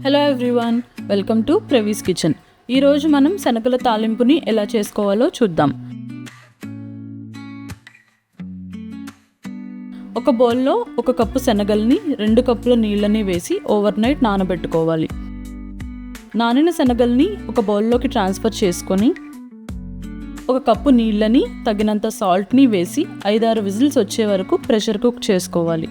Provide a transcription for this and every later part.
Hello everyone, welcome to ప్రవీస్ kitchen. ఈరోజు మనం శనగల తాలింపుని ఎలా చేసుకోవాలో చూద్దాం. ఒక బౌల్లో 1 కప్పు శనగల్ని 2 కప్పుల నీళ్ళని వేసి ఓవర్ నైట్ నానబెట్టుకోవాలి. నానిన శనగల్ని ఒక బౌల్లోకి ట్రాన్స్ఫర్ చేసుకొని 1 కప్పు నీళ్ళని తగినంత సాల్ట్ని వేసి 5-6 విజిల్స్ వచ్చే వరకు ప్రెషర్ కుక్ చేసుకోవాలి.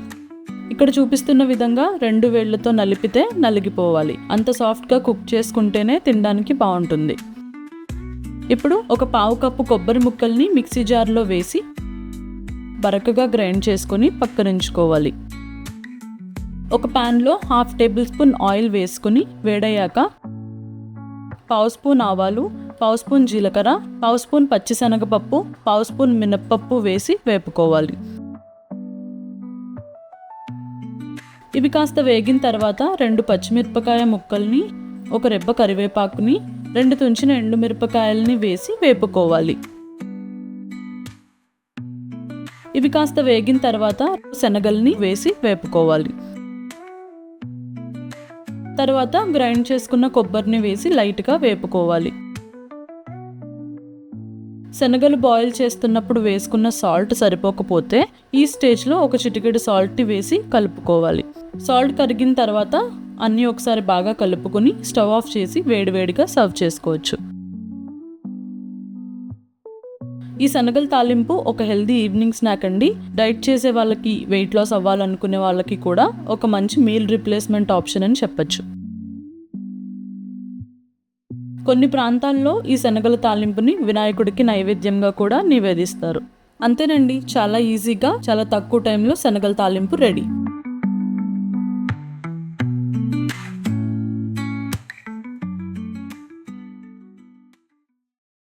ఇక్కడ చూపిస్తున్న విధంగా 2 వేళ్లతో నలిపితే నలిగిపోవాలి. అంత సాఫ్ట్గా కుక్ చేసుకుంటేనే తినడానికి బాగుంటుంది. ఇప్పుడు 1/4 కప్పు కొబ్బరి ముక్కల్ని మిక్సీ జార్లో వేసి బరకగా గ్రైండ్ చేసుకొని పక్కనుంచుకోవాలి. ఒక ప్యాన్లో 1/2 టేబుల్ స్పూన్ ఆయిల్ వేసుకుని వేడయ్యాక 1/2 స్పూన్ ఆవాలు, 1/2 స్పూన్ జీలకర్ర, 1/2 స్పూన్ పచ్చిశనగపప్పు, 1/2 స్పూన్ మినప్పప్పు వేసి వేపుకోవాలి. ఇవి కాస్త వేగిన తర్వాత 2 పచ్చిమిరపకాయ ముక్కల్ని, 1 రెబ్బ కరివేపాకుని, 2 తుంచిన ఎండుమిరపకాయలని వేసి వేపుకోవాలి. ఇవి కాస్త వేగిన తర్వాత శనగల్ని వేసి వేపుకోవాలి. తర్వాత గ్రైండ్ చేసుకున్న కొబ్బరిని వేసి లైట్గా వేపుకోవాలి. శనగలు బాయిల్ చేస్తున్నప్పుడు వేసుకున్న సాల్ట్ సరిపోకపోతే ఈ స్టేజ్లో 1 చిటికెడు సాల్ట్ని వేసి కలుపుకోవాలి. సాల్ట్ కరిగిన తర్వాత అన్నీ ఒకసారి బాగా కలుపుకొని స్టవ్ ఆఫ్ చేసి వేడివేడిగా సర్వ్ చేసుకోవచ్చు. ఈ శనగల తాలింపు ఒక హెల్దీ ఈవినింగ్ స్నాక్ అండి. డైట్ చేసే వాళ్ళకి, వెయిట్ లాస్ అవ్వాలనుకునే వాళ్ళకి కూడా ఒక మంచి మీల్ రిప్లేస్మెంట్ ఆప్షన్ అని చెప్పచ్చు. కొన్ని ప్రాంతాల్లో ఈ శనగల తాలింపుని వినాయకుడికి నైవేద్యంగా కూడా నివేదిస్తారు. అంతేనండి, చాలా ఈజీగా చాలా తక్కువ టైంలో శనగల తాలింపు రెడీ.